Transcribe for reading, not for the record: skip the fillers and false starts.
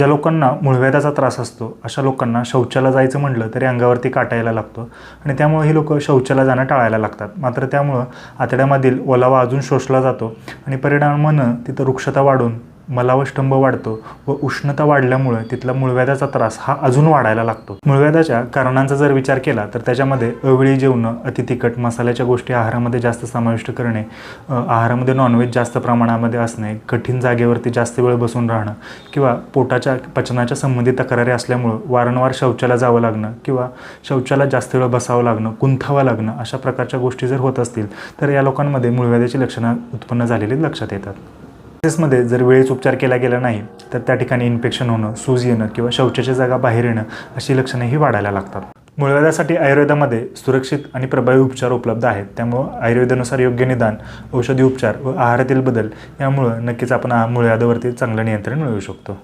ज्या लोकांना मूळव्याधाचा त्रास असतो अशा लोकांना शौचाला जायचं म्हटलं तरी अंगावरती काटा यायला लागतो आणि त्यामुळे ही लोक शौचाला जाणं टाळायला लागतात. मात्र त्यामुळं आतड्यामधील ओलावा अजून शोषला जातो आणि परिणामानं तिथं रुक्षता वाढून मलावष्टंभ वाढतो व उष्णता वाढल्यामुळे तिथला मूळव्याधाचा त्रास हा अजून वाढायला लागतो. मूळव्याधाच्या कारणांचा जर विचार केला तर त्याच्यामध्ये अवेळी जेवणं, अति तिखट मसाल्याच्या गोष्टी आहारामध्ये जास्त समाविष्ट करणे, आहारामध्ये नॉनव्हेज जास्त प्रमाणामध्ये असणे, कठीण जागेवरती जास्त वेळ बसून राहणं किंवा पोटाच्या पचनाच्या संबंधित तक्रारी असल्यामुळं वारंवार शौचाला जावं लागणं किंवा शौचाला जास्त वेळ बसावं लागणं, कुंथावं लागणं, अशा प्रकारच्या गोष्टी जर होत असतील तर या लोकांमध्ये मूळव्याधाची लक्षणं उत्पन्न झालेली लक्षात येतात. केसेसमध्ये जर वेळेस उपचार केला गेला नाही तर त्या ठिकाणी इन्फेक्शन होणं, सूज येणं किंवा शौचाची जागा बाहेर येणं अशी लक्षणंही वाढायला लागतात. मूळव्याधासाठी आयुर्वेदामध्ये सुरक्षित आणि प्रभावी उपचार उपलब्ध आहेत. त्यामुळं आयुर्वेदानुसार योग्य निदान, औषधी उपचार व आहारातील बदल यामुळं नक्कीच आपण मूळव्याधावरती चांगलं नियंत्रण मिळवू शकतो.